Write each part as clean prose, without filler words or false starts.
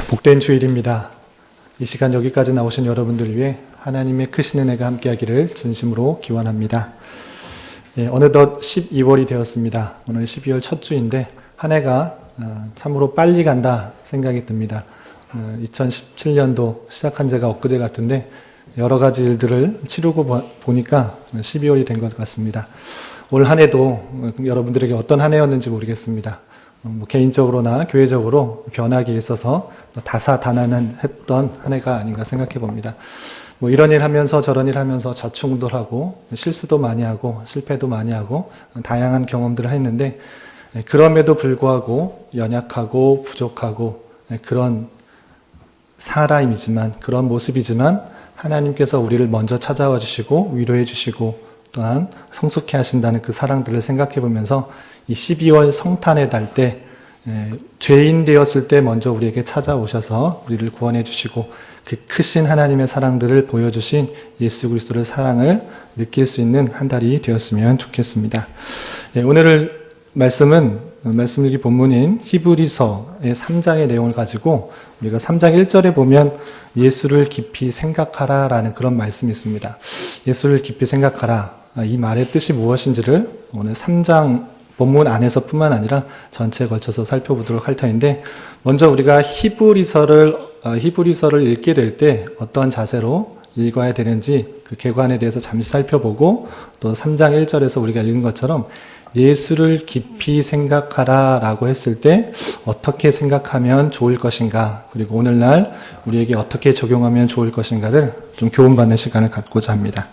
복된 주일입니다. 이 시간 여기까지 나오신 여러분들을 위해 하나님의 크신 은혜가 함께하기를 진심으로 기원합니다. 어느덧 12월이 되었습니다. 오늘 12월 첫 주인데 한 해가 참으로 빨리 간다 생각이 듭니다. 2017년도 시작한 지가 엊그제 같은데 여러 가지 일들을 치르고 보니까 12월이 된 것 같습니다. 올 한 해도 여러분들에게 어떤 한 해였는지 모르겠습니다. 개인적으로나 교회적으로 변하기에 있어서 다사다난했던 한 해가 아닌가 생각해 봅니다. 이런 일 하면서 저런 일 하면서 저충돌하고 실수도 많이 하고 실패도 많이 하고 다양한 경험들을 했는데 그럼에도 불구하고 연약하고 부족하고 그런 사람이지만 그런 모습이지만 하나님께서 우리를 먼저 찾아와 주시고 위로해 주시고 또한 성숙해 하신다는 그 사랑들을 생각해 보면서 이 12월 성탄의 달 때 죄인 되었을 때 먼저 우리에게 찾아오셔서 우리를 구원해 주시고 그 크신 하나님의 사랑들을 보여주신 예수 그리스도의 사랑을 느낄 수 있는 한 달이 되었으면 좋겠습니다. 오늘 말씀 읽기 본문인 히브리서의 3장의 내용을 가지고 우리가 3장 1절에 보면 예수를 깊이 생각하라 라는 그런 말씀이 있습니다. 예수를 깊이 생각하라. 이 말의 뜻이 무엇인지를 오늘 3장 본문 안에서 뿐만 아니라 전체에 걸쳐서 살펴보도록 할 터인데 먼저 우리가 히브리서를 읽게 될 때 어떤 자세로 읽어야 되는지 그 계관에 대해서 잠시 살펴보고 또 3장 1절에서 우리가 읽은 것처럼 예수를 깊이 생각하라 라고 했을 때 어떻게 생각하면 좋을 것인가 그리고 오늘날 우리에게 어떻게 적용하면 좋을 것인가를 좀 교훈받는 시간을 갖고자 합니다.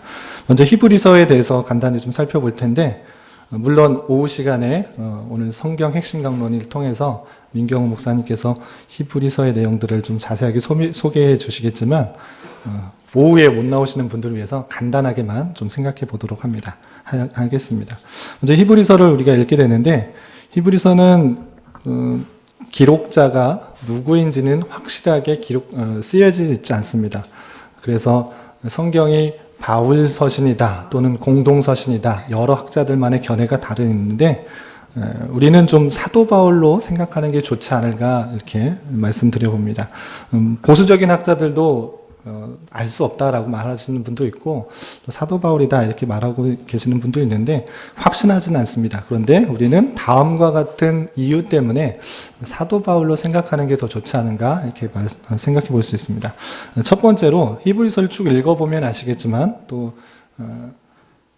먼저 히브리서에 대해서 간단히 좀 살펴볼 텐데 물론 오후 시간에 오늘 성경 핵심 강론을 통해서 민경호 목사님께서 히브리서의 내용들을 좀 자세하게 소개해 주시겠지만 오후에 못 나오시는 분들을 위해서 간단하게만 좀 생각해 보도록 하겠습니다. 먼저 히브리서를 우리가 읽게 되는데 히브리서는 기록자가 누구인지는 확실하게 쓰여져 있지 않습니다. 그래서 성경이 바울 서신이다 또는 공동 서신이다 여러 학자들만의 견해가 다른데 우리는 좀 사도 바울로 생각하는 게 좋지 않을까 이렇게 말씀드려 봅니다. 보수적인 학자들도 알 수 없다라고 말하시는 분도 있고 또 사도 바울이다 이렇게 말하고 계시는 분도 있는데 확신하지는 않습니다. 그런데 우리는 다음과 같은 이유 때문에 사도 바울로 생각하는 게 더 좋지 않은가 이렇게 생각해 볼 수 있습니다. 첫 번째로 히브리서를 쭉 읽어보면 아시겠지만 또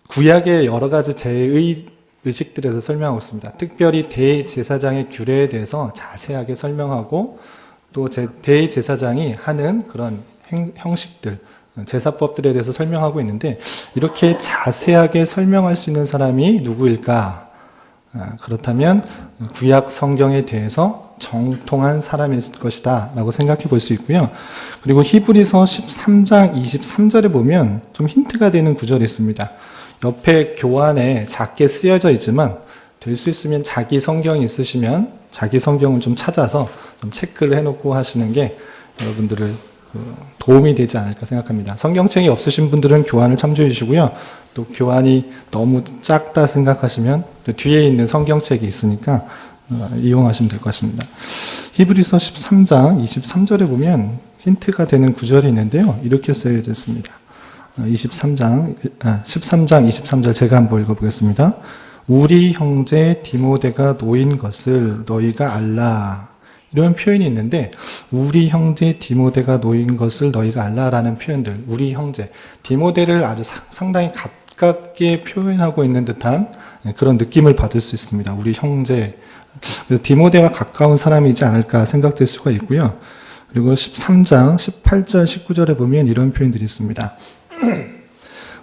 구약의 여러 가지 의식들에서 설명하고 있습니다. 특별히 대제사장의 규례에 대해서 자세하게 설명하고 또 대제사장이 하는 그런 형식들, 제사법들에 대해서 설명하고 있는데 이렇게 자세하게 설명할 수 있는 사람이 누구일까? 그렇다면 구약 성경에 대해서 정통한 사람일 것이다 라고 생각해 볼 수 있고요. 그리고 히브리서 13장 23절에 보면 좀 힌트가 되는 구절이 있습니다. 옆에 교환에 작게 쓰여져 있지만 될 수 있으면 자기 성경이 있으시면 자기 성경을 좀 찾아서 좀 체크를 해놓고 하시는 게 여러분들을 도움이 되지 않을까 생각합니다. 성경책이 없으신 분들은 교환을 참조해 주시고요. 또 교환이 너무 작다 생각하시면 뒤에 있는 성경책이 있으니까 이용하시면 될 것 같습니다. 히브리서 13장 23절에 보면 힌트가 되는 구절이 있는데요. 이렇게 쓰여져 있습니다. 13장 23절 제가 한번 읽어보겠습니다. 우리 형제 디모데가 놓인 것을 너희가 알라. 이런 표현이 있는데 우리 형제 디모데가 놓인 것을 너희가 알라라는 표현들 우리 형제 디모데를 아주 상당히 가깝게 표현하고 있는 듯한 그런 느낌을 받을 수 있습니다. 우리 형제 디모데와 가까운 사람이지 않을까 생각될 수가 있고요. 그리고 13장 18절 19절에 보면 이런 표현들이 있습니다.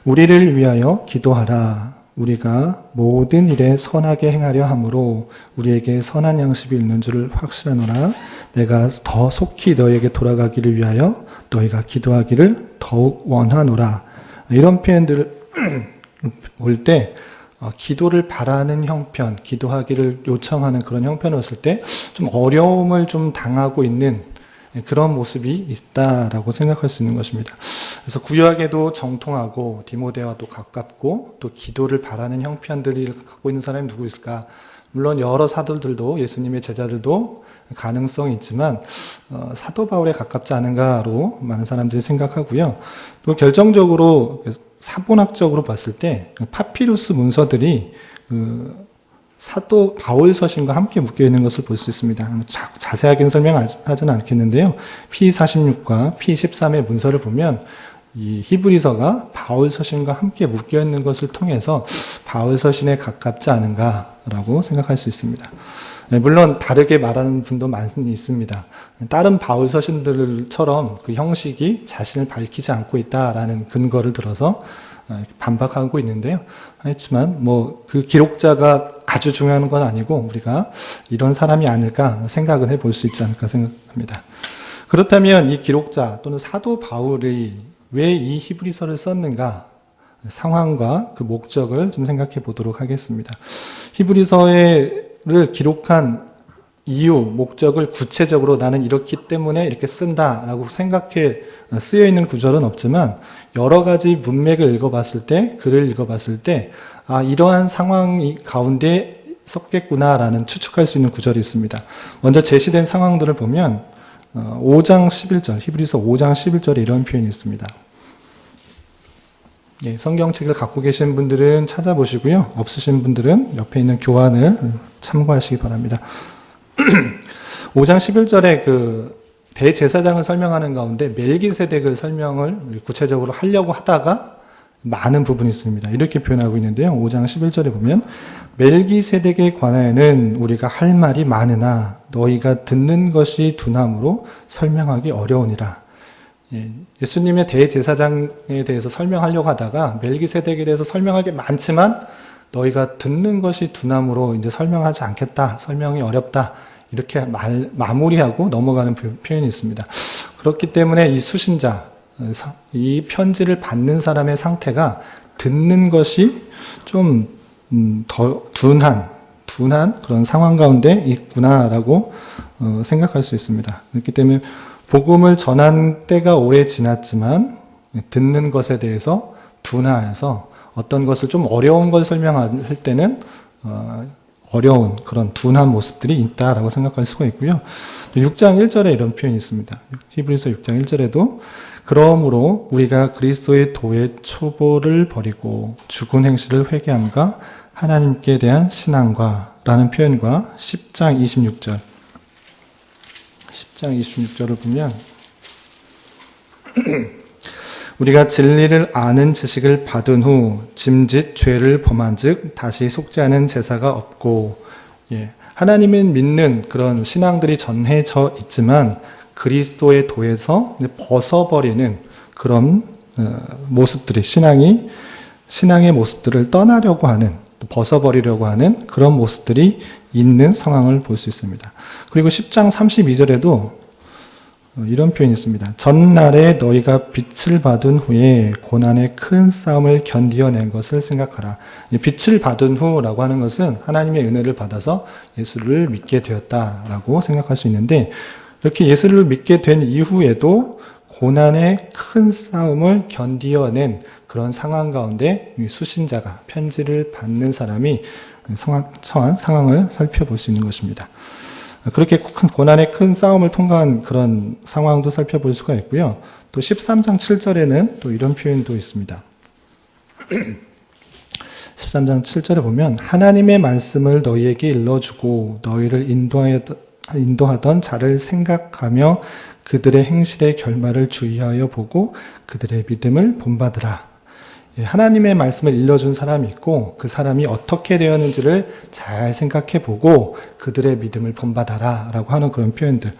우리를 위하여 기도하라. 우리가 모든 일에 선하게 행하려 함으로 우리에게 선한 양식이 있는 줄을 확실하노라. 내가 더 속히 너에게 돌아가기를 위하여 너희가 기도하기를 더욱 원하노라. 이런 표현들을 볼 때 기도를 바라는 형편, 기도하기를 요청하는 그런 형편을 봤을 때 좀 어려움을 좀 당하고 있는 그런 모습이 있다라고 생각할 수 있는 것입니다. 그래서 구약에도 정통하고 디모데와도 가깝고 또 기도를 바라는 형편들을 갖고 있는 사람이 누구 있을까? 물론 여러 사도들도 예수님의 제자들도 가능성이 있지만 사도 바울에 가깝지 않은가로 많은 사람들이 생각하고요. 또 결정적으로 사본학적으로 봤을 때 파피루스 문서들이 사도 바울 서신과 함께 묶여 있는 것을 볼 수 있습니다. 자세하게는 설명하지는 않겠는데요. P46과 P13의 문서를 보면 이 히브리서가 바울 서신과 함께 묶여 있는 것을 통해서 바울 서신에 가깝지 않은가라고 생각할 수 있습니다. 물론 다르게 말하는 분도 많이 있습니다. 다른 바울 서신들처럼 그 형식이 자신을 밝히지 않고 있다라는 근거를 들어서 반박하고 있는데요. 하지만 그 기록자가 아주 중요한 건 아니고 우리가 이런 사람이 아닐까 생각을 해볼 수 있지 않을까 생각합니다. 그렇다면 이 기록자 또는 사도 바울이 왜 이 히브리서를 썼는가? 상황과 그 목적을 좀 생각해 보도록 하겠습니다. 히브리서를 기록한 이유, 목적을 구체적으로 나는 이렇기 때문에 이렇게 쓴다라고 생각해 쓰여 있는 구절은 없지만 여러 가지 문맥을 읽어봤을 때, 글을 읽어봤을 때, 이러한 상황 가운데 섞겠구나라는 추측할 수 있는 구절이 있습니다. 먼저 제시된 상황들을 보면 5장 11절, 히브리서 5장 11절에 이런 표현이 있습니다. 성경책을 갖고 계신 분들은 찾아보시고요. 없으신 분들은 옆에 있는 교환을 참고하시기 바랍니다. 5장 11절에 그 대제사장을 설명하는 가운데 멜기세덱을 설명을 구체적으로 하려고 하다가 많은 부분이 있습니다. 이렇게 표현하고 있는데요. 5장 11절에 보면 멜기세덱에 관하여는 우리가 할 말이 많으나 너희가 듣는 것이 둔함으로 설명하기 어려우니라. 예수님의 대제사장에 대해서 설명하려고 하다가 멜기세덱에 대해서 설명할 게 많지만 너희가 듣는 것이 둔함으로 이제 설명하지 않겠다. 설명이 어렵다. 이렇게 마무리하고 넘어가는 표현이 있습니다. 그렇기 때문에 이 수신자, 이 편지를 받는 사람의 상태가 듣는 것이 좀 더 둔한 그런 상황 가운데 있구나라고 생각할 수 있습니다. 그렇기 때문에 복음을 전한 때가 오래 지났지만 듣는 것에 대해서 둔하여서 어떤 것을 좀 어려운 걸 설명할 때는 어려운 그런 둔한 모습들이 있다라고 생각할 수가 있고요. 6장 1절에 이런 표현이 있습니다. 히브리서 6장 1절에도 그러므로 우리가 그리스도의 도의 초보를 버리고 죽은 행실을 회개함과 하나님께 대한 신앙과 라는 표현과 10장 26절을 보면 우리가 진리를 아는 지식을 받은 후 짐짓 죄를 범한 즉 다시 속지 않은 제사가 없고 하나님을 믿는 그런 신앙들이 전해져 있지만 그리스도의 도에서 벗어버리는 그런 모습들이 신앙의 모습들을 떠나려고 하는 벗어버리려고 하는 그런 모습들이 있는 상황을 볼 수 있습니다. 그리고 10장 32절에도 이런 표현이 있습니다. 전날에 너희가 빛을 받은 후에 고난의 큰 싸움을 견디어낸 것을 생각하라. 빛을 받은 후라고 하는 것은 하나님의 은혜를 받아서 예수를 믿게 되었다라고 생각할 수 있는데 이렇게 예수를 믿게 된 이후에도 고난의 큰 싸움을 견디어낸 그런 상황 가운데 수신자가 편지를 받는 사람이 처한 상황을 살펴볼 수 있는 것입니다. 그렇게 고난의 큰 싸움을 통과한 그런 상황도 살펴볼 수가 있고요. 또 13장 7절에는 또 이런 표현도 있습니다. 13장 7절에 보면 하나님의 말씀을 너희에게 일러주고 너희를 인도하던 자를 생각하며 그들의 행실의 결말을 주의하여 보고 그들의 믿음을 본받으라. 하나님의 말씀을 일러준 사람이 있고 그 사람이 어떻게 되었는지를 잘 생각해 보고 그들의 믿음을 본받아라 라고 하는 그런 표현들.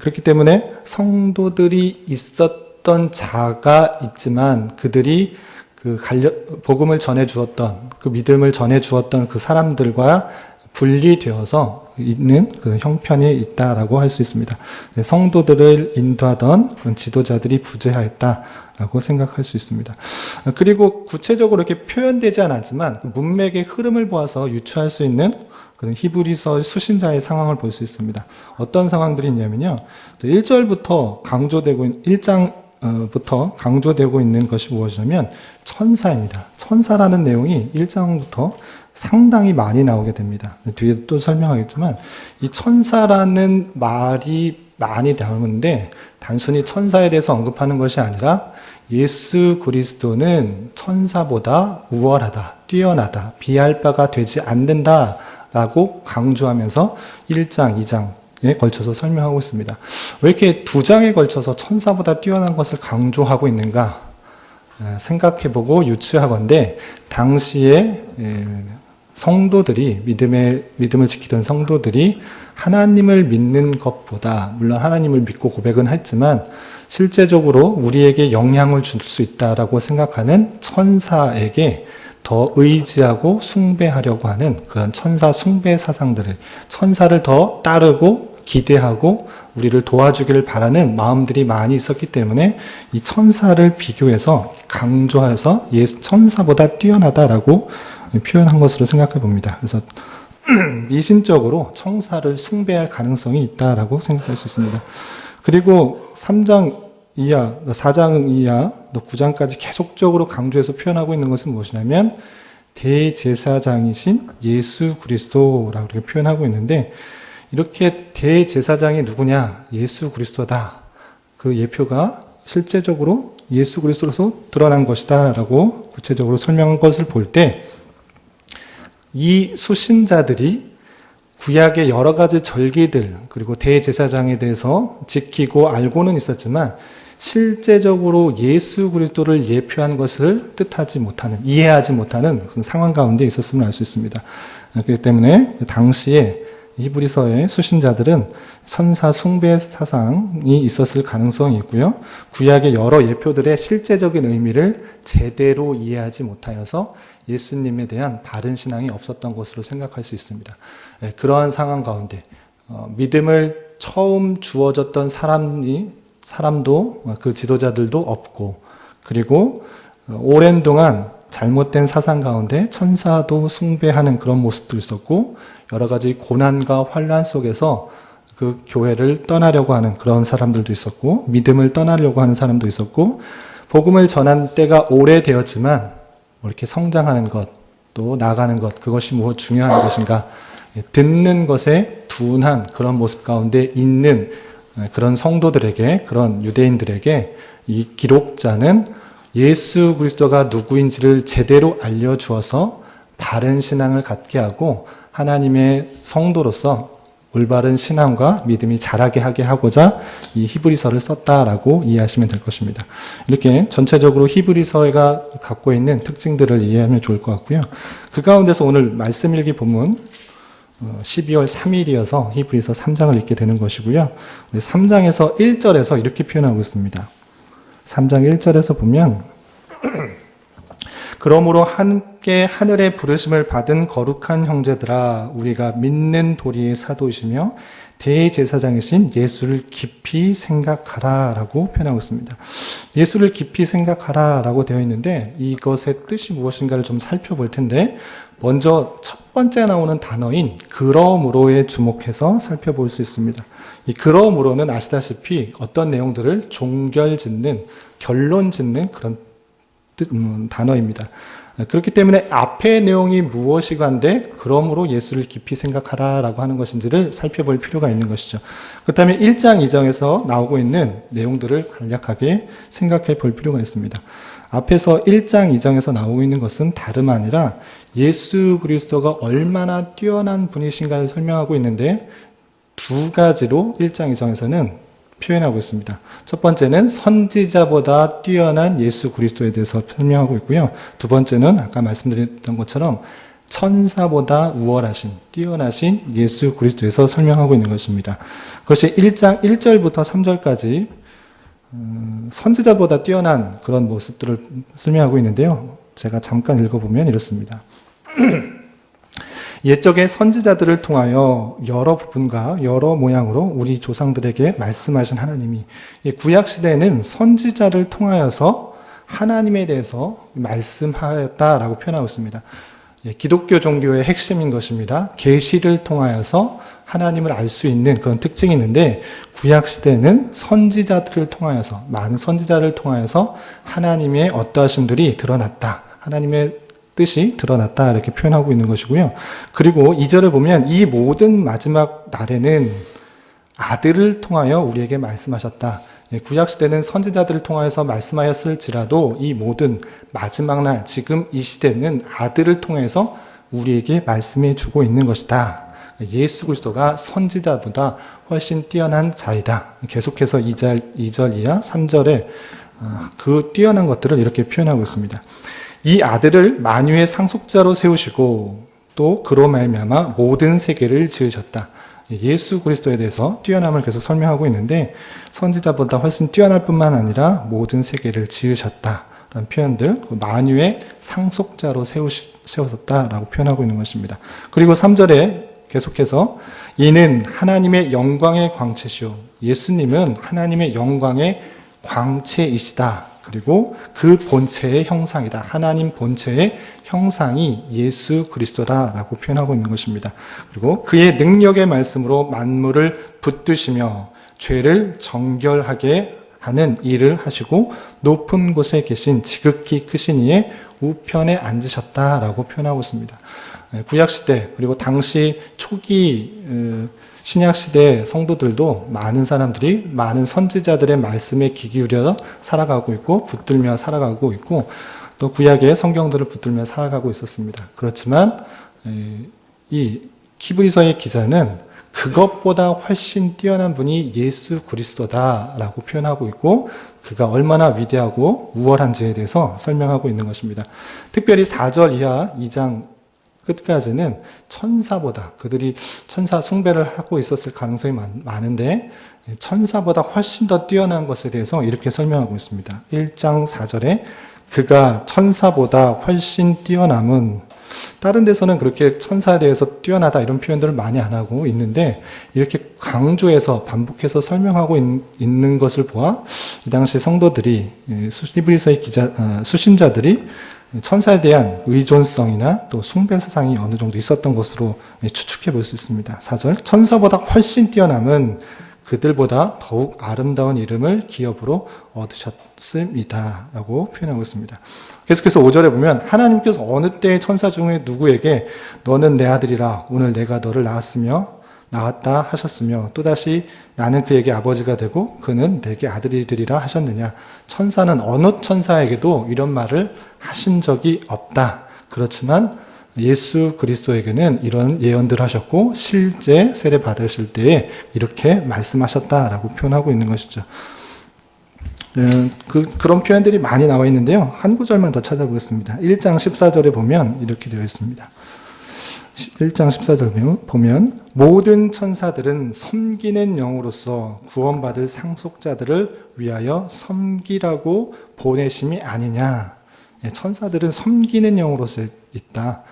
그렇기 때문에 성도들이 있었던 자가 있지만 그들이 복음을 전해 주었던 그 믿음을 전해 주었던 그 사람들과 분리되어서 있는 그 형편이 있다라고 할 수 있습니다. 성도들을 인도하던 그런 지도자들이 부재하였다라고 생각할 수 있습니다. 그리고 구체적으로 이렇게 표현되지 않았지만 문맥의 흐름을 보아서 유추할 수 있는 그런 히브리서 수신자의 상황을 볼 수 있습니다. 어떤 상황들이 있냐면요. 1절부터 강조되고 있는 1장 부터 강조되고 있는 것이 무엇이냐면 천사입니다. 천사라는 내용이 1장부터 상당히 많이 나오게 됩니다. 뒤에 또 설명하겠지만 이 천사라는 말이 많이 나오는데 단순히 천사에 대해서 언급하는 것이 아니라 예수 그리스도는 천사보다 우월하다, 뛰어나다, 비할 바가 되지 않는다라고 강조하면서 1장, 2장에 걸쳐서 설명하고 있습니다. 왜 이렇게 2장에 걸쳐서 천사보다 뛰어난 것을 강조하고 있는가 생각해보고 유추하건대 당시에 성도들이 믿음을 지키던 성도들이 하나님을 믿는 것보다 물론 하나님을 믿고 고백은 했지만 실제적으로 우리에게 영향을 줄 수 있다라고 생각하는 천사에게 더 의지하고 숭배하려고 하는 그런 천사 숭배 사상들을 천사를 더 따르고 기대하고 우리를 도와주기를 바라는 마음들이 많이 있었기 때문에 이 천사를 비교해서 강조해서 천사보다 뛰어나다라고 표현한 것으로 생각해 봅니다. 그래서 미신적으로 천사를 숭배할 가능성이 있다라고 생각할 수 있습니다. 그리고 3장 이하, 4장 이하, 9장까지 계속적으로 강조해서 표현하고 있는 것은 무엇이냐면 대제사장이신 예수 그리스도라고 이렇게 표현하고 있는데 이렇게 대제사장이 누구냐? 예수 그리스도다. 그 예표가 실제적으로 예수 그리스도로서 드러난 것이다 라고 구체적으로 설명한 것을 볼 때 이 수신자들이 구약의 여러 가지 절기들 그리고 대제사장에 대해서 지키고 알고는 있었지만 실제적으로 예수 그리스도를 예표한 것을 뜻하지 못하는, 이해하지 못하는 상황 가운데 있었음을 알 수 있습니다. 그렇기 때문에 당시에 히브리서의 수신자들은 천사 숭배 사상이 있었을 가능성이 있고요. 구약의 여러 예표들의 실제적인 의미를 제대로 이해하지 못하여서 예수님에 대한 바른 신앙이 없었던 것으로 생각할 수 있습니다. 그러한 상황 가운데 믿음을 처음 주어졌던 사람도 그 지도자들도 없고 그리고 오랜 동안 잘못된 사상 가운데 천사도 숭배하는 그런 모습도 있었고 여러 가지 고난과 환난 속에서 그 교회를 떠나려고 하는 그런 사람들도 있었고 믿음을 떠나려고 하는 사람도 있었고 복음을 전한 때가 오래되었지만 이렇게 성장하는 것, 또 나아가는 것, 그것이 무엇 중요한 것인가 듣는 것에 둔한 그런 모습 가운데 있는 그런 성도들에게, 그런 유대인들에게 이 기록자는 예수 그리스도가 누구인지를 제대로 알려주어서 바른 신앙을 갖게 하고 하나님의 성도로서 올바른 신앙과 믿음이 자라게 하게 하고자 이 히브리서를 썼다라고 이해하시면 될 것입니다. 이렇게 전체적으로 히브리서가 갖고 있는 특징들을 이해하면 좋을 것 같고요. 그 가운데서 오늘 말씀 일기 본문 12월 3일이어서 히브리서 3장을 읽게 되는 것이고요. 3장에서 1절에서 이렇게 표현하고 있습니다. 3장 1절에서 보면 그러므로 함께 하늘의 부르심을 받은 거룩한 형제들아 우리가 믿는 도리의 사도이시며 대제사장이신 예수를 깊이 생각하라 라고 표현하고 있습니다. 예수를 깊이 생각하라 라고 되어 있는데 이것의 뜻이 무엇인가를 좀 살펴볼 텐데 먼저 첫 번째 나오는 단어인 그러므로에 주목해서 살펴볼 수 있습니다. 이 그러므로는 아시다시피 어떤 내용들을 종결짓는 결론 짓는 그런 단어입니다. 그렇기 때문에 앞의 내용이 무엇이간데 그러므로 예수를 깊이 생각하라라고 하는 것인지를 살펴볼 필요가 있는 것이죠. 그렇다면 1장, 2장에서 나오고 있는 내용들을 간략하게 생각해 볼 필요가 있습니다. 앞에서 1장, 2장에서 나오고 있는 것은 다름 아니라 예수 그리스도가 얼마나 뛰어난 분이신가를 설명하고 있는데 두 가지로 1장, 2장에서는 표현하고 있습니다. 첫 번째는 선지자보다 뛰어난 예수 그리스도에 대해서 설명하고 있고요. 두 번째는 아까 말씀드렸던 것처럼 천사보다 우월하신, 뛰어나신 예수 그리스도에서 설명하고 있는 것입니다. 그것이 1장 1절부터 3절까지 선지자보다 뛰어난 그런 모습들을 설명하고 있는데요. 제가 잠깐 읽어보면 이렇습니다. 옛적의 선지자들을 통하여 여러 부분과 여러 모양으로 우리 조상들에게 말씀하신 하나님이 구약시대에는 선지자를 통하여서 하나님에 대해서 말씀하였다라고 표현하고 있습니다. 기독교 종교의 핵심인 것입니다. 계시를 통하여서 하나님을 알 수 있는 그런 특징이 있는데, 구약시대는 선지자들을 통하여서, 많은 선지자를 통하여서 하나님의 어떠하심들이 드러났다. 하나님의 뜻이 드러났다. 이렇게 표현하고 있는 것이고요. 그리고 2절을 보면 이 모든 마지막 날에는 아들을 통하여 우리에게 말씀하셨다. 구약시대는 선지자들을 통하여서 말씀하였을지라도 이 모든 마지막 날, 지금 이 시대는 아들을 통해서 우리에게 말씀해 주고 있는 것이다. 예수 그리스도가 선지자보다 훨씬 뛰어난 자이다. 계속해서 2절 이하 3절에 그 뛰어난 것들을 이렇게 표현하고 있습니다. 이 아들을 만유의 상속자로 세우시고 또 그로 말미암아 모든 세계를 지으셨다. 예수 그리스도에 대해서 뛰어남을 계속 설명하고 있는데, 선지자보다 훨씬 뛰어날 뿐만 아니라 모든 세계를 지으셨다 라는 표현들, 만유의 상속자로 세우셨다라고 표현하고 있는 것입니다. 그리고 3절에 계속해서 이는 하나님의 영광의 광채시오. 예수님은 하나님의 영광의 광채이시다. 그리고 그 본체의 형상이다. 하나님 본체의 형상이 예수 그리스도다라고 표현하고 있는 것입니다. 그리고 그의 능력의 말씀으로 만물을 붙드시며 죄를 정결하게 하는 일을 하시고 높은 곳에 계신 지극히 크신 이의 우편에 앉으셨다라고 표현하고 있습니다. 구약시대 그리고 당시 초기 신약시대 성도들도 많은 사람들이 많은 선지자들의 말씀에 귀 기울여 살아가고 있고 붙들며 살아가고 있고 또 구약의 성경들을 붙들며 살아가고 있었습니다. 그렇지만 이 히브리서의 기자는 그것보다 훨씬 뛰어난 분이 예수 그리스도다라고 표현하고 있고, 그가 얼마나 위대하고 우월한지에 대해서 설명하고 있는 것입니다. 특별히 4절 이하 2장 끝까지는 천사보다, 그들이 천사 숭배를 하고 있었을 가능성이 많은데 천사보다 훨씬 더 뛰어난 것에 대해서 이렇게 설명하고 있습니다. 1장 4절에 그가 천사보다 훨씬 뛰어남은, 다른 데서는 그렇게 천사에 대해서 뛰어나다 이런 표현들을 많이 안 하고 있는데, 이렇게 강조해서 반복해서 설명하고 있는 것을 보아 이 당시 성도들이, 히브리서의 수신자들이 천사에 대한 의존성이나 또 숭배 사상이 어느 정도 있었던 것으로 추측해 볼 수 있습니다. 4절, 천사보다 훨씬 뛰어남은 그들보다 더욱 아름다운 이름을 기업으로 얻으셨습니다 라고 표현하고 있습니다. 계속해서 5절에 보면 하나님께서 어느 때의 천사 중에 누구에게 너는 내 아들이라 오늘 내가 너를 낳았다 하셨으며 또다시 나는 그에게 아버지가 되고 그는 내게 아들이 되리라 하셨느냐. 천사는 어느 천사에게도 이런 말을 하신 적이 없다. 그렇지만 예수 그리스도에게는 이런 예언들을 하셨고 실제 세례 받으실 때에 이렇게 말씀하셨다라고 표현하고 있는 것이죠. 그런 표현들이 많이 나와 있는데요. 한 구절만 더 찾아보겠습니다. 1장 14절에 보면 이렇게 되어 있습니다. 1장 14절 보면 모든 천사들은 섬기는 영으로서 구원받을 상속자들을 위하여 섬기라고 보내심이 아니냐. 천사들은 섬기는 영으로서 있다.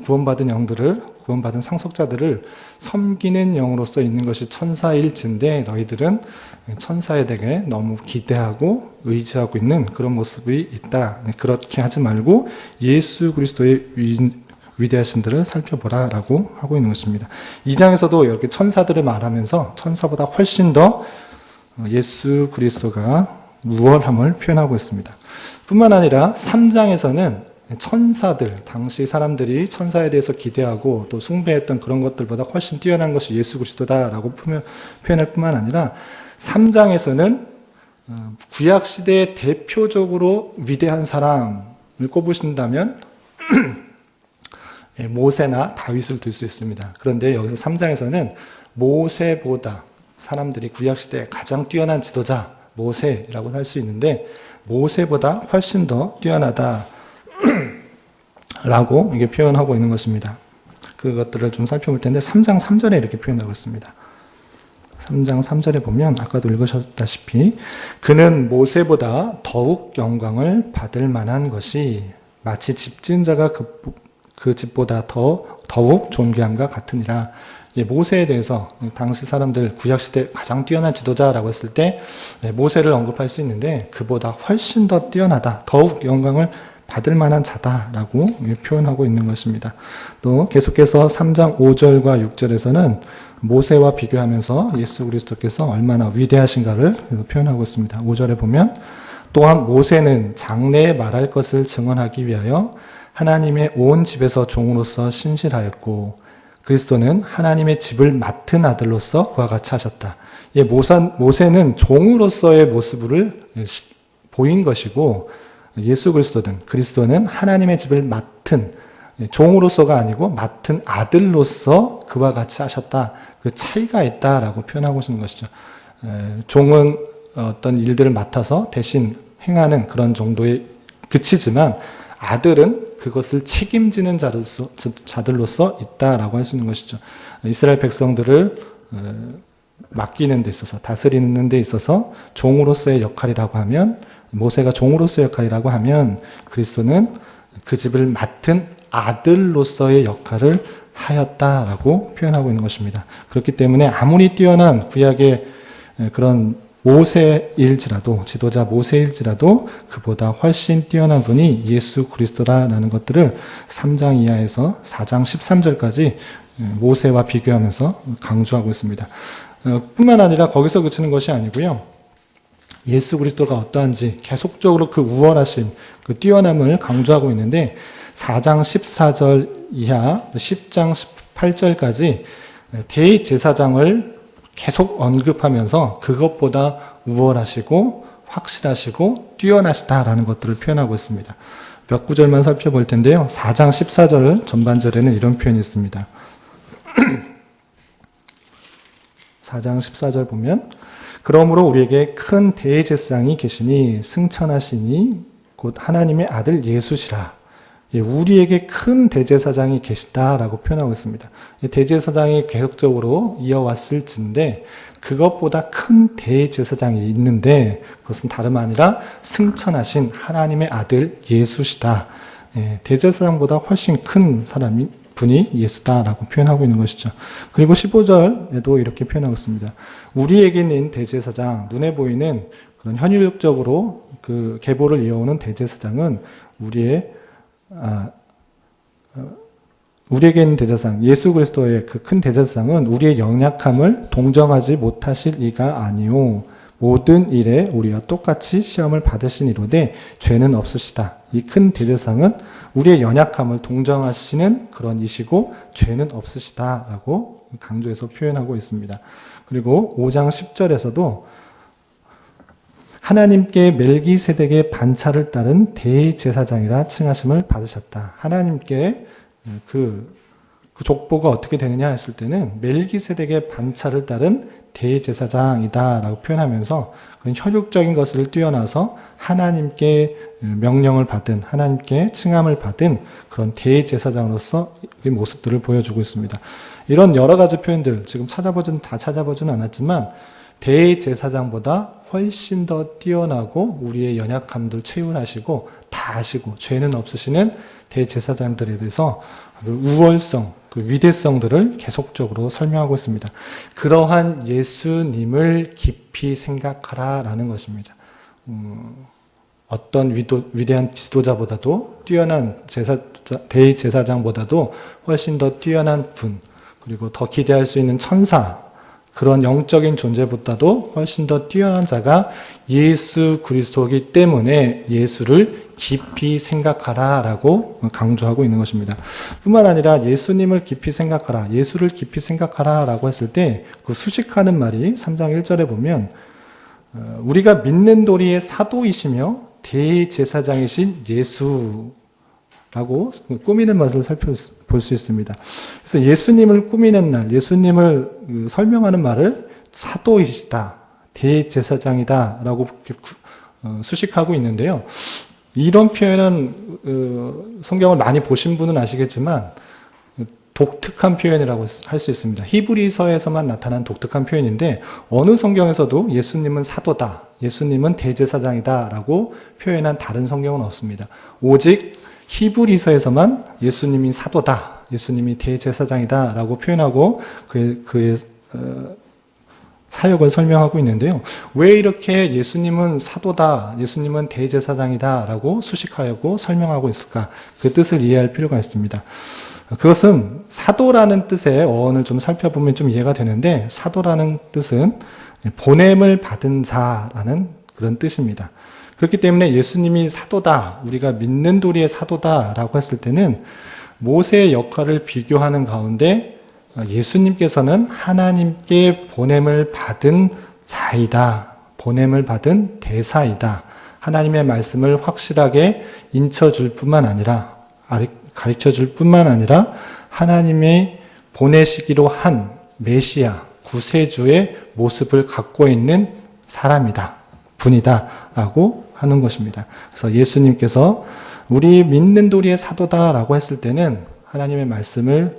구원받은 상속자들을 섬기는 영으로서 있는 것이 천사일진데 너희들은 천사에 대해 너무 기대하고 의지하고 있는 그런 모습이 있다. 그렇게 하지 말고 예수 그리스도의 위대하심들을 살펴보라 라고 하고 있는 것입니다. 2장에서도 이렇게 천사들을 말하면서 천사보다 훨씬 더 예수 그리스도가 우월함을 표현하고 있습니다. 뿐만 아니라 3장에서는 천사들, 당시 사람들이 천사에 대해서 기대하고 또 숭배했던 그런 것들보다 훨씬 뛰어난 것이 예수 그리스도다라고 표현할 뿐만 아니라 3장에서는 구약시대의 대표적으로 위대한 사람을 꼽으신다면 모세나 다윗을 들 수 있습니다. 그런데 여기서 3장에서는 모세보다 사람들이 구약시대에 가장 뛰어난 지도자 모세라고 할 수 있는데 모세보다 훨씬 더 뛰어나다 라고 이게 표현하고 있는 것입니다. 그것들을 좀 살펴볼 텐데 3장 3절에 이렇게 표현하고 있습니다. 3장 3절에 보면 아까도 읽으셨다시피 그는 모세보다 더욱 영광을 받을 만한 것이 마치 집 지은 자가 그 집보다 더욱 존귀함과 같으니라. 모세에 대해서 당시 사람들 구약시대 가장 뛰어난 지도자라고 했을 때 모세를 언급할 수 있는데 그보다 훨씬 더 뛰어나다, 더욱 영광을 받을 만한 자다라고 표현하고 있는 것입니다. 또 계속해서 3장 5절과 6절에서는 모세와 비교하면서 예수 그리스도께서 얼마나 위대하신가를 표현하고 있습니다. 5절에 보면 또한 모세는 장래에 말할 것을 증언하기 위하여 하나님의 온 집에서 종으로서 신실하였고 그리스도는 하나님의 집을 맡은 아들로서 그와 같이 하셨다. 모세는 종으로서의 모습을 보인 것이고 그리스도는 하나님의 집을 맡은 종으로서가 아니고 맡은 아들로서 그와 같이 하셨다. 그 차이가 있다라고 표현하고 있는 것이죠. 종은 어떤 일들을 맡아서 대신 행하는 그런 정도에 그치지만 아들은 그것을 책임지는 자들로서 있다라고 할 수 있는 것이죠. 이스라엘 백성들을 맡기는 데 있어서 다스리는 데 있어서 종으로서의 역할이라고 하면 모세가 종으로서의 역할이라고 하면 그리스도는 그 집을 맡은 아들로서의 역할을 하였다라고 표현하고 있는 것입니다. 그렇기 때문에 아무리 뛰어난 구약의 그런 모세일지라도 지도자 모세일지라도 그보다 훨씬 뛰어난 분이 예수 그리스도라는 것들을 3장 이하에서 4장 13절까지 모세와 비교하면서 강조하고 있습니다. 뿐만 아니라 거기서 그치는 것이 아니고요. 예수 그리스도가 어떠한지 계속적으로 그 우월하심, 그 뛰어남을 강조하고 있는데 4장 14절 이하 10장 18절까지 대제사장을 계속 언급하면서 그것보다 우월하시고 확실하시고 뛰어나시다라는 것들을 표현하고 있습니다. 몇 구절만 살펴볼 텐데요. 4장 14절 전반절에는 이런 표현이 있습니다. 4장 14절 보면 그러므로 우리에게 큰 대제사장이 계시니 승천하시니 곧 하나님의 아들 예수시라. 우리에게 큰 대제사장이 계시다라고 표현하고 있습니다. 대제사장이 계속적으로 이어왔을진데 그것보다 큰 대제사장이 있는데 그것은 다름 아니라 승천하신 하나님의 아들 예수시다. 대제사장보다 훨씬 큰 분이 예수다라고 표현하고 있는 것이죠. 그리고 15절에도 이렇게 표현하고 있습니다. 우리에게 있는 대제사장, 눈에 보이는 그런 현실적으로 그 계보를 이어오는 대제사장은 우리에게 있는 대제사장, 예수 그리스도의 그 큰 대제사장은 우리의 연약함을 동정하지 못하실 이가 아니오. 모든 일에 우리와 똑같이 시험을 받으시니로되 죄는 없으시다. 이 큰 대제사장은 우리의 연약함을 동정하시는 그런 이시고 죄는 없으시다라고 강조해서 표현하고 있습니다. 그리고 5장 10절에서도 하나님께 멜기세덱의 반차를 따른 대제사장이라 칭하심을 받으셨다. 하나님께 그 족보가 어떻게 되느냐 했을 때는 멜기세덱의 반차를 따른 대제사장이다라고 표현하면서 그런 혈육적인 것을 뛰어나서 하나님께 명령을 받은 하나님께 칭함을 받은 그런 대제사장으로서의 모습들을 보여주고 있습니다. 이런 여러 가지 표현들 지금 다 찾아보지는 않았지만 대제사장보다 훨씬 더 뛰어나고 우리의 연약함들 채운하시고 다 아시고 죄는 없으시는 대제사장들에 대해서 그 우월성, 그 위대성들을 계속적으로 설명하고 있습니다. 그러한 예수님을 깊이 생각하라라는 것입니다. 어떤 위대한 지도자보다도 뛰어난 대제사장보다도 훨씬 더 뛰어난 분, 그리고 더 기대할 수 있는 천사, 그런 영적인 존재보다도 훨씬 더 뛰어난 자가 예수 그리스도이기 때문에 예수를 깊이 생각하라라고 강조하고 있는 것입니다. 뿐만 아니라 예수님을 깊이 생각하라, 예수를 깊이 생각하라라고 했을 때 그 수식하는 말이 3장 1절에 보면 우리가 믿는 도리의 사도이시며 대제사장이신 예수 라고 꾸미는 맛을 살펴볼 수 있습니다. 그래서 예수님을 꾸미는 날, 예수님을 설명하는 말을 사도이시다, 대제사장이다 라고 수식하고 있는데요. 이런 표현은 성경을 많이 보신 분은 아시겠지만 독특한 표현이라고 할 수 있습니다. 히브리서에서만 나타난 독특한 표현인데 어느 성경에서도 예수님은 사도다, 예수님은 대제사장이다 라고 표현한 다른 성경은 없습니다. 오직 히브리서에서만 예수님이 사도다, 예수님이 대제사장이다 라고 표현하고 그의 사역을 설명하고 있는데요. 왜 이렇게 예수님은 사도다, 예수님은 대제사장이다 라고 수식하고 설명하고 있을까? 그 뜻을 이해할 필요가 있습니다. 그것은 사도라는 뜻의 어원을 좀 살펴보면 좀 이해가 되는데, 사도라는 뜻은 보냄을 받은 자라는 그런 뜻입니다. 그렇기 때문에 예수님이 사도다, 우리가 믿는 도리의 사도다라고 했을 때는 모세의 역할을 비교하는 가운데 예수님께서는 하나님께 보냄을 받은 자이다, 보냄을 받은 대사이다, 하나님의 말씀을 확실하게 인쳐줄 뿐만 아니라, 가르쳐줄 뿐만 아니라 하나님의 보내시기로 한 메시아, 구세주의 모습을 갖고 있는 사람이다, 분이다 라고 하는 것입니다. 그래서 예수님께서 우리 믿는 도리의 사도다라고 했을 때는 하나님의 말씀을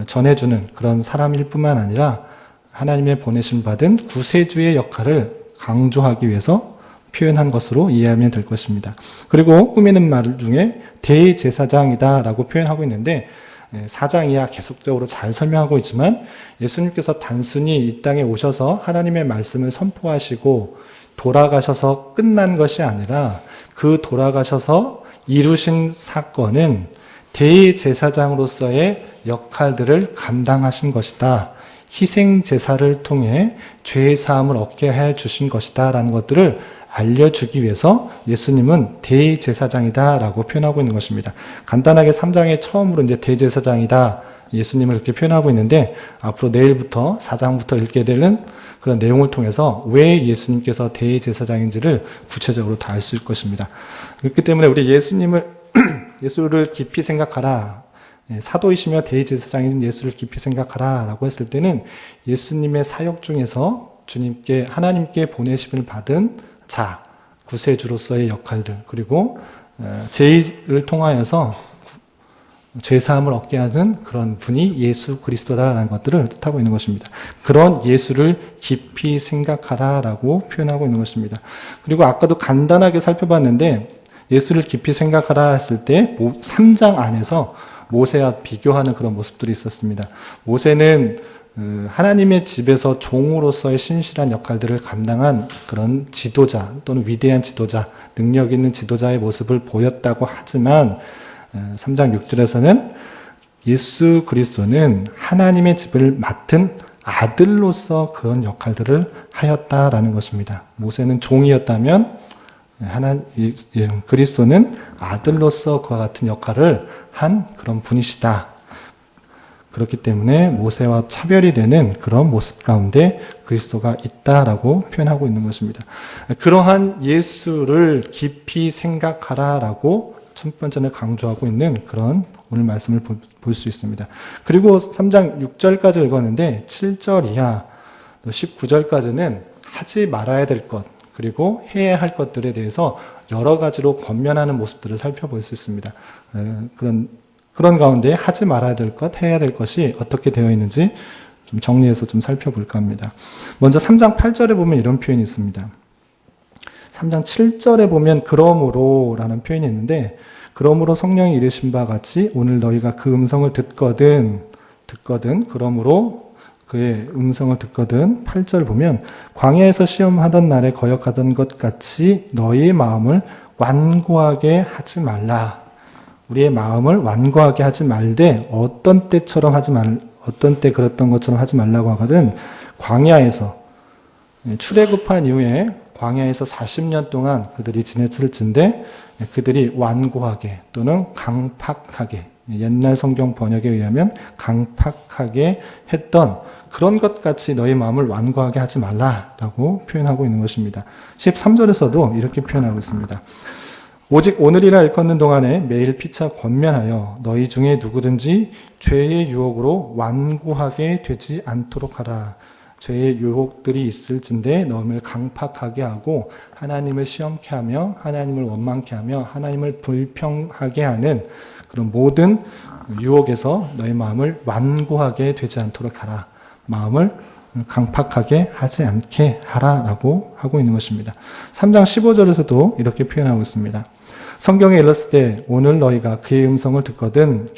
전해주는 그런 사람일 뿐만 아니라 하나님의 보내심 받은 구세주의 역할을 강조하기 위해서 표현한 것으로 이해하면 될 것입니다. 그리고 꾸미는 말 중에 대제사장이다 라고 표현하고 있는데, 4장 이하 계속적으로 잘 설명하고 있지만 예수님께서 단순히 이 땅에 오셔서 하나님의 말씀을 선포하시고 돌아가셔서 끝난 것이 아니라 그 돌아가셔서 이루신 사건은 대제사장으로서의 역할들을 감당하신 것이다. 희생 제사를 통해 죄의 사함을 얻게 해 주신 것이다 라는 것들을 알려주기 위해서 예수님은 대제사장이다 라고 표현하고 있는 것입니다. 간단하게 3장에 처음으로 이제 대제사장이다 예수님을 이렇게 표현하고 있는데, 앞으로 내일부터 4장부터 읽게 되는 그런 내용을 통해서 왜 예수님께서 대제사장인지를 구체적으로 다 알 수 있을 것입니다. 그렇기 때문에 우리 예수를 깊이 생각하라, 사도이시며 대제사장인 예수를 깊이 생각하라 라고 했을 때는 예수님의 사역 중에서 주님께, 하나님께 보내심을 받은 자, 구세주로서의 역할들, 그리고 죄를 통하여서 죄사함을 얻게 하는 그런 분이 예수 그리스도다라는 것들을 뜻하고 있는 것입니다. 그런 예수를 깊이 생각하라라고 표현하고 있는 것입니다. 그리고 아까도 간단하게 살펴봤는데, 예수를 깊이 생각하라 했을 때 3장 안에서 모세와 비교하는 그런 모습들이 있었습니다. 모세는 하나님의 집에서 종으로서의 신실한 역할들을 감당한 그런 지도자 또는 위대한 지도자, 능력 있는 지도자의 모습을 보였다고 하지만 3장 6절에서는 예수 그리스도는 하나님의 집을 맡은 아들로서 그런 역할들을 하였다라는 것입니다. 모세는 종이었다면 그리스도는 아들로서 그와 같은 역할을 한 그런 분이시다. 그렇기 때문에 모세와 차별이 되는 그런 모습 가운데 그리스도가 있다라고 표현하고 있는 것입니다. 그러한 예수를 깊이 생각하라라고 첫 번째는 강조하고 있는 그런 오늘 말씀을 볼 수 있습니다. 그리고 3장 6절까지 읽었는데 7절 이하 19절까지는 하지 말아야 될 것, 그리고 해야 할 것들에 대해서 여러 가지로 권면하는 모습들을 살펴볼 수 있습니다. 그런 가운데 하지 말아야 될 것, 해야 될 것이 어떻게 되어 있는지 좀 정리해서 좀 살펴볼까 합니다. 먼저 3장 8절에 보면 이런 표현이 있습니다. 3장 7절에 보면 그러므로 라는 표현이 있는데, 그러므로 성령이 이르신 바와 같이 오늘 너희가 그 음성을 듣거든, 그러므로 그의 음성을 듣거든. 8절 보면 광야에서 시험하던 날에 거역하던 것 같이 너희의 마음을 완고하게 하지 말라. 우리의 마음을 완고하게 하지 말되 어떤 때 그랬던 것처럼 하지 말라고 하거든. 광야에서 출애굽한 이후에 광야에서 40년 동안 그들이 지냈을 텐데, 그들이 완고하게 또는 강팍하게, 옛날 성경 번역에 의하면 강팍하게 했던 그런 것 같이 너희 마음을 완고하게 하지 말라라고 표현하고 있는 것입니다. 13절에서도 이렇게 표현하고 있습니다. 오직 오늘이라 일컫는 동안에 매일 피차 권면하여 너희 중에 누구든지 죄의 유혹으로 완고하게 되지 않도록 하라. 죄의 유혹들이 있을진데 너희를 강팍하게 하고 하나님을 시험케 하며 하나님을 원망케 하며 하나님을 불평하게 하는 그런 모든 유혹에서 너희 마음을 완고하게 되지 않도록 하라. 마음을 강팍하게 하지 않게 하라라고 하고 있는 것입니다. 3장 15절에서도 이렇게 표현하고 있습니다. 성경에 일렀을 때 오늘 너희가 그의 음성을 듣거든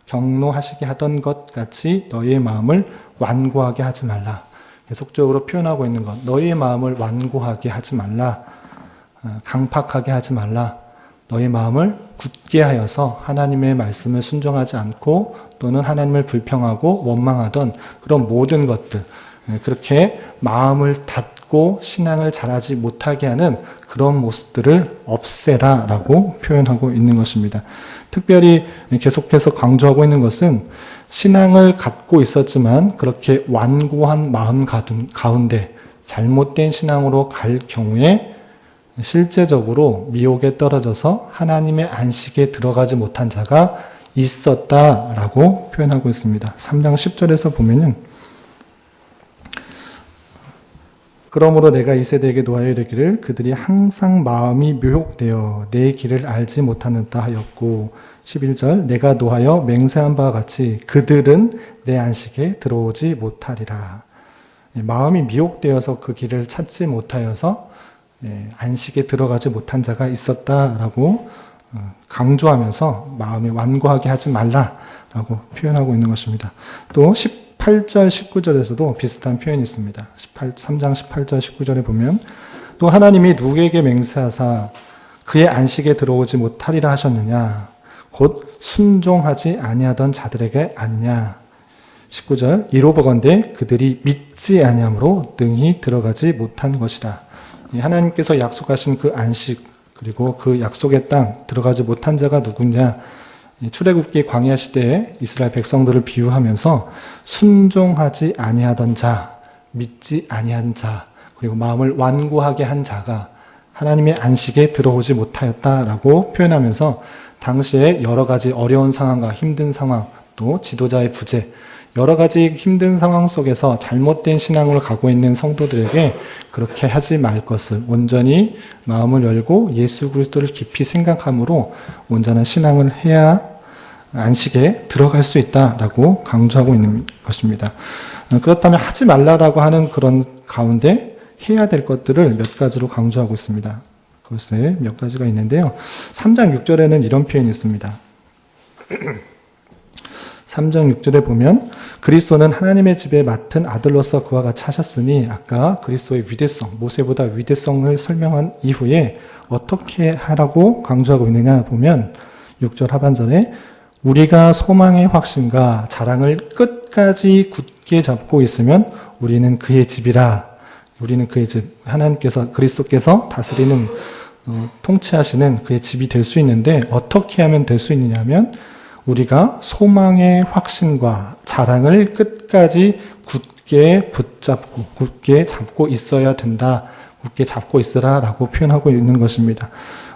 경노하시게 하던 것 같이 너희의 마음을 완고하게 하지 말라. 계속적으로 표현하고 있는 것. 너희의 마음을 완고하게 하지 말라. 강팍하게 하지 말라. 너희 마음을 굳게 하여서 하나님의 말씀을 순종하지 않고 또는 하나님을 불평하고 원망하던 그런 모든 것들, 그렇게 마음을 닫고 신앙을 잘하지 못하게 하는 그런 모습들을 없애라 라고 표현하고 있는 것입니다. 특별히 계속해서 강조하고 있는 것은 신앙을 갖고 있었지만 그렇게 완고한 마음 가운데 잘못된 신앙으로 갈 경우에 실제적으로 미혹에 떨어져서 하나님의 안식에 들어가지 못한 자가 있었다라고 표현하고 있습니다. 3장 10절에서 보면은 그러므로 내가 이 세대에게 노하여 이르기를 그들이 항상 마음이 묘혹되어 내 길을 알지 못하는다 하였고 11절 내가 노하여 맹세한 바와 같이 그들은 내 안식에 들어오지 못하리라. 마음이 미혹되어서 그 길을 찾지 못하여서 안식에 들어가지 못한 자가 있었다라고 강조하면서 마음이 완고하게 하지 말라라고 표현하고 있는 것입니다. 또 18절, 19절에서도 비슷한 표현이 있습니다. 3장 18절, 19절에 보면 또 하나님이 누구에게 맹세하사 그의 안식에 들어오지 못하리라 하셨느냐 곧 순종하지 아니하던 자들에게 아니냐 19절 이로 보건대 그들이 믿지 아니함으로 능히 들어가지 못한 것이라. 하나님께서 약속하신 그 안식 그리고 그 약속의 땅 들어가지 못한 자가 누구냐. 출애굽기 광야 시대에 이스라엘 백성들을 비유하면서 순종하지 아니하던 자, 믿지 아니한 자, 그리고 마음을 완고하게 한 자가 하나님의 안식에 들어오지 못하였다라고 표현하면서 당시에 여러 가지 어려운 상황과 힘든 상황, 또 지도자의 부재, 여러 가지 힘든 상황 속에서 잘못된 신앙을 가고 있는 성도들에게 그렇게 하지 말 것을 온전히 마음을 열고 예수 그리스도를 깊이 생각함으로 온전한 신앙을 해야 안식에 들어갈 수 있다라고 강조하고 있는 것입니다. 그렇다면 하지 말라라고 하는 그런 가운데 해야 될 것들을 몇 가지로 강조하고 있습니다. 글쎄 몇 가지가 있는데요. 3장 6절에는 이런 표현이 있습니다. 3장 6절에 보면 그리스도는 하나님의 집에 맡은 아들로서 그와 같이 하셨으니 아까 그리스도의 위대성, 모세보다 위대성을 설명한 이후에 어떻게 하라고 강조하고 있느냐 보면 6절 하반절에 우리가 소망의 확신과 자랑을 끝까지 굳게 잡고 있으면 우리는 그의 집이라. 우리는 그의 집, 하나님께서 그리스도께서 다스리는 통치하시는 그의 집이 될 수 있는데 어떻게 하면 될 수 있느냐면 우리가 소망의 확신과 자랑을 끝까지 굳게 붙잡고 굳게 잡고 있어야 된다. 굳게 잡고 있으라라고 표현하고 있는 것입니다.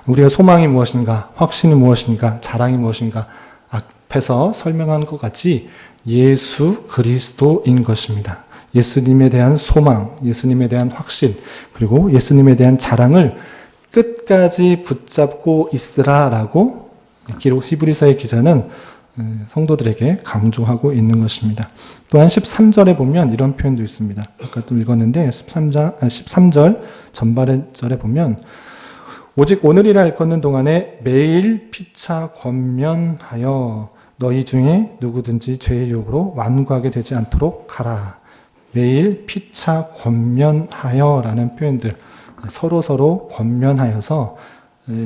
우리가 소망이 무엇인가, 확신이 무엇인가, 자랑이 무엇인가 앞에서 설명한 것 같이 예수 그리스도인 것입니다. 예수님에 대한 소망, 예수님에 대한 확신, 그리고 예수님에 대한 자랑을 끝까지 붙잡고 있으라라고 기록 히브리서의 기자는 성도들에게 강조하고 있는 것입니다. 또한 13절에 보면 이런 표현도 있습니다. 아까 또 읽었는데 13절 전반절에 보면 오직 오늘이라 일컫는 동안에 매일 피차 권면하여 너희 중에 누구든지 죄의 유혹으로 완고하게 되지 않도록 하라. 매일 피차 권면하여 라는 표현들 서로 권면하여서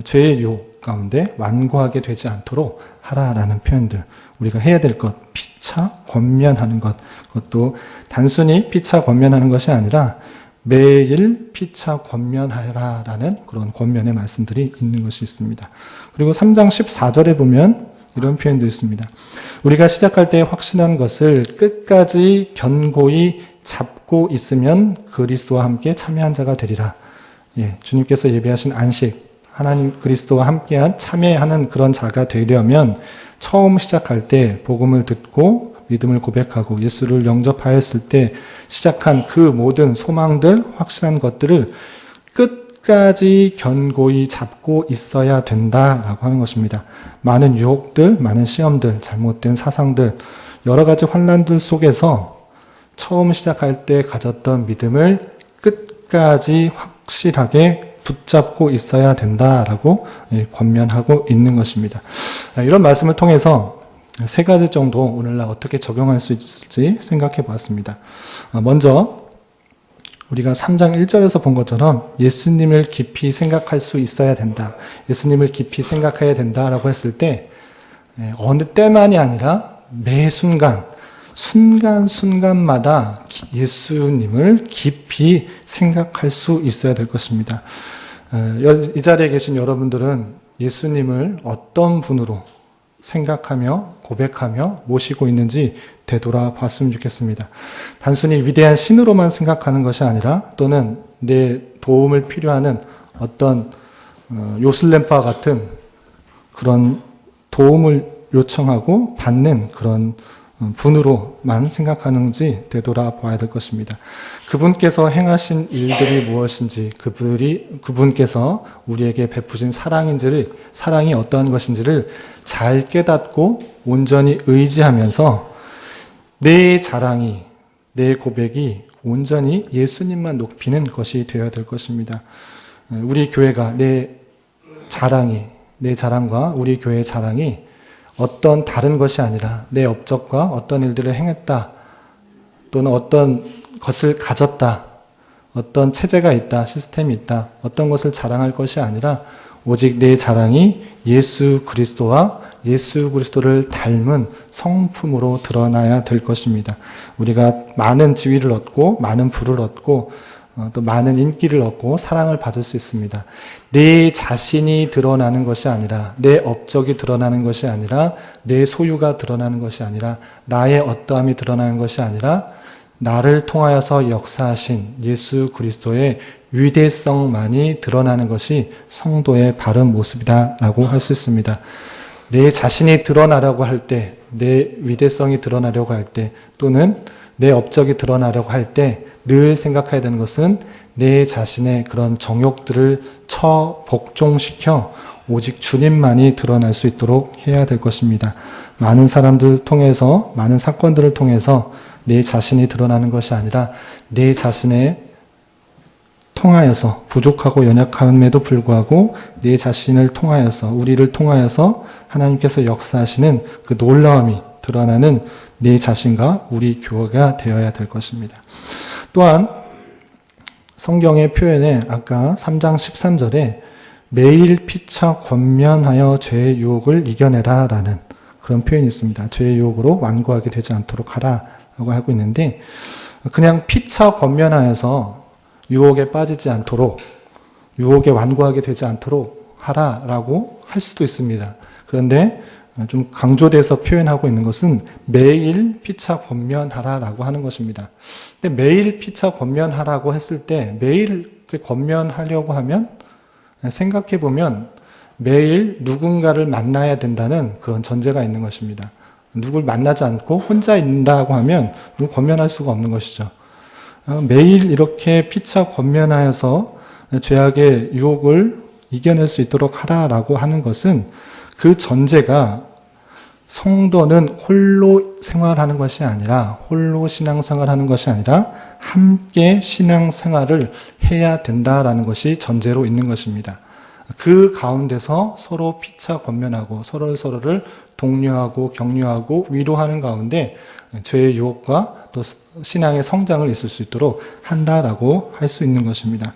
죄의 유혹 가운데 완고하게 되지 않도록 하라라는 표현들 우리가 해야 될 것, 피차 권면하는 것 그것도 단순히 피차 권면하는 것이 아니라 매일 피차 권면하라라는 그런 권면의 말씀들이 있는 것이 있습니다. 그리고 3장 14절에 보면 이런 표현도 있습니다. 우리가 시작할 때 확신한 것을 끝까지 견고히 잡고 있으면 그리스도와 함께 참여한 자가 되리라. 주님께서 예비하신 안식, 하나님 그리스도와 함께한 참여하는 그런 자가 되려면 처음 시작할 때 복음을 듣고 믿음을 고백하고 예수를 영접하였을 때 시작한 그 모든 소망들, 확신한 것들을 끝까지 견고히 잡고 있어야 된다라고 하는 것입니다. 많은 유혹들, 많은 시험들, 잘못된 사상들, 여러 가지 환난들 속에서 처음 시작할 때 가졌던 믿음을 끝까지 확실하게 붙잡고 있어야 된다라고 권면하고 있는 것입니다. 이런 말씀을 통해서 세 가지 정도 오늘날 어떻게 적용할 수 있을지 생각해 보았습니다. 먼저 우리가 3장 1절에서 본 것처럼 예수님을 깊이 생각할 수 있어야 된다. 예수님을 깊이 생각해야 된다라고 했을 때 어느 때만이 아니라 매 순간순간마다 예수님을 깊이 생각할 수 있어야 될 것입니다. 이 자리에 계신 여러분들은 예수님을 어떤 분으로 생각하며 고백하며 모시고 있는지 되돌아봤으면 좋겠습니다. 단순히 위대한 신으로만 생각하는 것이 아니라 또는 내 도움을 필요하는 어떤 요술램프와 같은 그런 도움을 요청하고 받는 그런 분으로만 생각하는지 되돌아봐야 될 것입니다. 그분께서 행하신 일들이 무엇인지, 그분께서 우리에게 베푸신 사랑이 어떠한 것인지를 잘 깨닫고 온전히 의지하면서 내 자랑이, 내 고백이 온전히 예수님만 높이는 것이 되어야 될 것입니다. 우리 교회가 내 자랑과 우리 교회의 자랑이 어떤 다른 것이 아니라 내 업적과 어떤 일들을 행했다, 또는 어떤 것을 가졌다, 어떤 체제가 있다, 시스템이 있다, 어떤 것을 자랑할 것이 아니라 오직 내 자랑이 예수 그리스도와 예수 그리스도를 닮은 성품으로 드러나야 될 것입니다. 우리가 많은 지위를 얻고 많은 부를 얻고 또 많은 인기를 얻고 사랑을 받을 수 있습니다. 내 자신이 드러나는 것이 아니라, 내 업적이 드러나는 것이 아니라, 내 소유가 드러나는 것이 아니라, 나의 어떠함이 드러나는 것이 아니라 나를 통하여서 역사하신 예수 그리스도의 위대성만이 드러나는 것이 성도의 바른 모습이다라고 할 수 있습니다. 내 자신이 드러나려고 할 때, 내 위대성이 드러나려고 할 때, 또는 내 업적이 드러나려고 할 때 늘 생각해야 되는 것은 내 자신의 그런 정욕들을 복종시켜 오직 주님만이 드러날 수 있도록 해야 될 것입니다. 많은 사람들 통해서, 많은 사건들을 통해서 내 자신이 드러나는 것이 아니라 내 자신의 통하여서, 부족하고 연약함에도 불구하고 내 자신을 통하여서, 우리를 통하여서 하나님께서 역사하시는 그 놀라움이 드러나는 내 자신과 우리 교회가 되어야 될 것입니다. 또한 성경의 표현에 아까 3장 13절에 매일 피차 권면하여 죄의 유혹을 이겨내라 라는 그런 표현이 있습니다. 죄의 유혹으로 완고하게 되지 않도록 하라 라고 하고 있는데, 그냥 피차 권면하여서 유혹에 빠지지 않도록, 유혹에 완고하게 되지 않도록 하라라고 할 수도 있습니다. 그런데 좀 강조돼서 표현하고 있는 것은 매일 피차 권면하라라고 하는 것입니다. 근데 매일 피차 권면하라고 했을 때 매일 권면하려고 하면 생각해 보면 매일 누군가를 만나야 된다는 그런 전제가 있는 것입니다. 누굴 만나지 않고 혼자 있는다고 하면 누구 권면할 수가 없는 것이죠. 매일 이렇게 피차 권면하여서 죄악의 유혹을 이겨낼 수 있도록 하라라고 하는 것은 그 전제가 성도는 홀로 생활하는 것이 아니라, 홀로 신앙생활하는 것이 아니라 함께 신앙생활을 해야 된다라는 것이 전제로 있는 것입니다. 그 가운데서 서로 피차 권면하고 서로를 독려하고 격려하고 위로하는 가운데 죄의 유혹과 또 신앙의 성장을 있을 수 있도록 한다라고 할 수 있는 것입니다.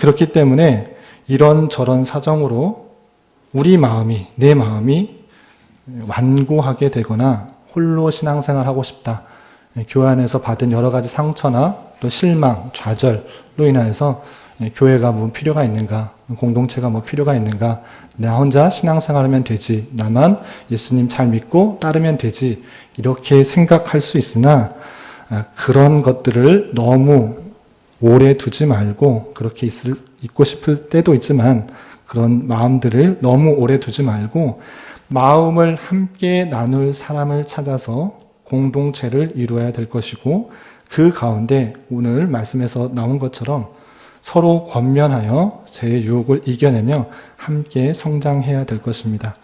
그렇기 때문에 이런저런 사정으로 내 마음이 완고하게 되거나 홀로 신앙생활하고 싶다, 교회 안에서 받은 여러 가지 상처나 또 실망, 좌절로 인하여서 교회가 뭐 필요가 있는가, 공동체가 뭐 필요가 있는가, 나 혼자 신앙생활하면 되지, 나만 예수님 잘 믿고 따르면 되지, 이렇게 생각할 수 있으나 그런 것들을 너무 오래 두지 말고, 그렇게 있고 싶을 때도 있지만 그런 마음들을 너무 오래 두지 말고 마음을 함께 나눌 사람을 찾아서 공동체를 이루어야 될 것이고, 그 가운데 오늘 말씀에서 나온 것처럼 서로 권면하여 죄의 유혹을 이겨내며 함께 성장해야 될 것입니다.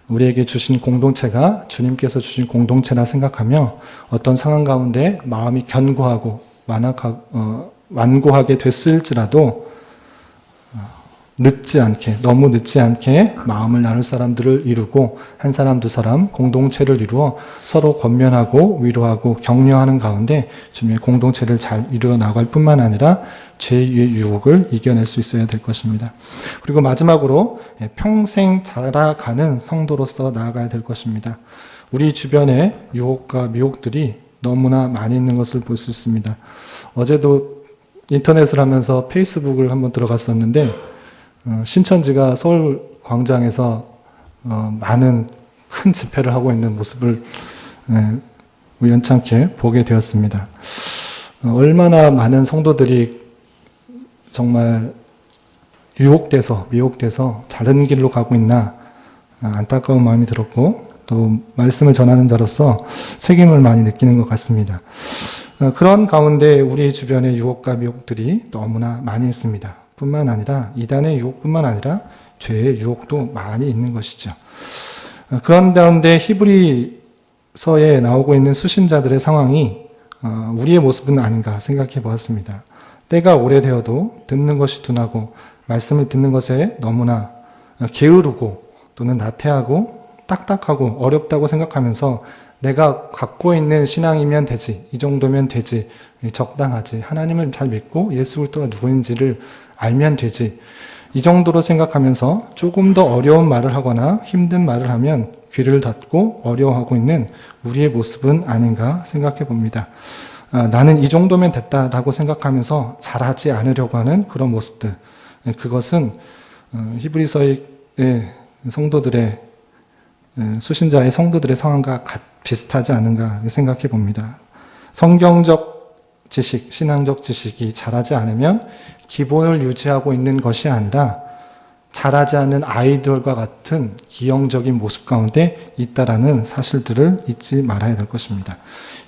우리에게 주신 공동체가 주님께서 주신 공동체라 생각하며 어떤 상황 가운데 마음이 견고하고 완고하게 됐을지라도 늦지 않게, 너무 늦지 않게 마음을 나눌 사람들을 이루고 한 사람 두 사람 공동체를 이루어 서로 권면하고 위로하고 격려하는 가운데 주님의 공동체를 잘 이루어 나갈 뿐만 아니라 죄의 유혹을 이겨낼 수 있어야 될 것입니다. 그리고 마지막으로 평생 자라가는 성도로서 나아가야 될 것입니다. 우리 주변에 유혹과 미혹들이 너무나 많이 있는 것을 볼 수 있습니다. 어제도 인터넷을 하면서 페이스북을 한번 들어갔었는데 신천지가 서울 광장에서 많은 큰 집회를 하고 있는 모습을 우연찮게 보게 되었습니다. 얼마나 많은 성도들이 정말 유혹돼서 미혹돼서 다른 길로 가고 있나 안타까운 마음이 들었고 또 말씀을 전하는 자로서 책임을 많이 느끼는 것 같습니다. 그런 가운데 우리 주변의 유혹과 미혹들이 너무나 많이 있습니다. 뿐만 아니라 이단의 유혹뿐만 아니라 죄의 유혹도 많이 있는 것이죠. 그런 가운데 히브리서에 나오고 있는 수신자들의 상황이 우리의 모습은 아닌가 생각해 보았습니다. 때가 오래되어도 듣는 것이 둔하고 말씀을 듣는 것에 너무나 게으르고 또는 나태하고 딱딱하고 어렵다고 생각하면서 내가 갖고 있는 신앙이면 되지, 이 정도면 되지, 적당하지, 하나님을 잘 믿고 예수 그리스도가 누구인지를 알면 되지, 이 정도로 생각하면서 조금 더 어려운 말을 하거나 힘든 말을 하면 귀를 닫고 어려워하고 있는 우리의 모습은 아닌가 생각해 봅니다. 나는 이 정도면 됐다라고 생각하면서 잘하지 않으려고 하는 그런 모습들, 그것은 히브리서의 성도들의 수신자의 성도들의 상황과 비슷하지 않은가 생각해 봅니다. 성경적 지식, 신앙적 지식이 자라지 않으면 기본을 유지하고 있는 것이 아니라 자라지 않는 아이들과 같은 기형적인 모습 가운데 있다라는 사실들을 잊지 말아야 될 것입니다.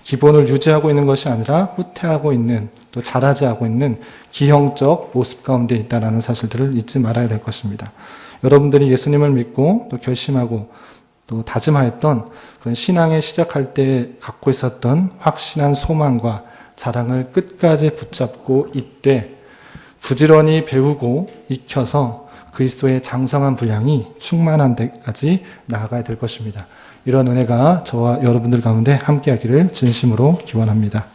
기본을 유지하고 있는 것이 아니라 후퇴하고 있는, 또 자라지 않고 있는 기형적 모습 가운데 있다라는 사실들을 잊지 말아야 될 것입니다. 여러분들이 예수님을 믿고 또 결심하고 또 다짐하였던 그런 신앙에 시작할 때 갖고 있었던 확신한 소망과 자랑을 끝까지 붙잡고 이때 부지런히 배우고 익혀서 그리스도의 장성한 분량이 충만한 데까지 나아가야 될 것입니다. 이런 은혜가 저와 여러분들 가운데 함께하기를 진심으로 기원합니다.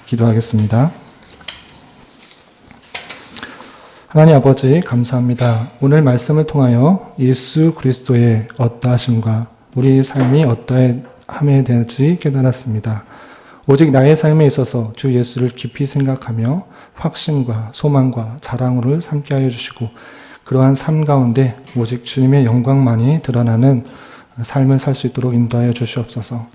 기도하겠습니다. 하나님 아버지 감사합니다. 오늘 말씀을 통하여 예수 그리스도의 어떠하심과 우리 삶이 어떠함에 대한지 깨달았습니다. 오직 나의 삶에 있어서 주 예수를 깊이 생각하며 확신과 소망과 자랑으로 삼게 하여 주시고 그러한 삶 가운데 오직 주님의 영광만이 드러나는 삶을 살 수 있도록 인도하여 주시옵소서.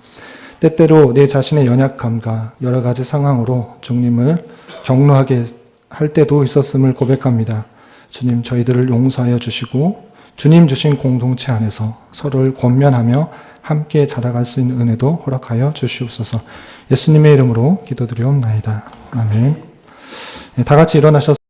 때때로 내 자신의 연약함과 여러 가지 상황으로 주님을 격노하게 할 때도 있었음을 고백합니다. 주님, 저희들을 용서하여 주시고 주님 주신 공동체 안에서 서로를 권면하며 함께 자라갈 수 있는 은혜도 허락하여 주시옵소서. 예수님의 이름으로 기도드리옵나이다. 아멘. 다 같이 일어나셔서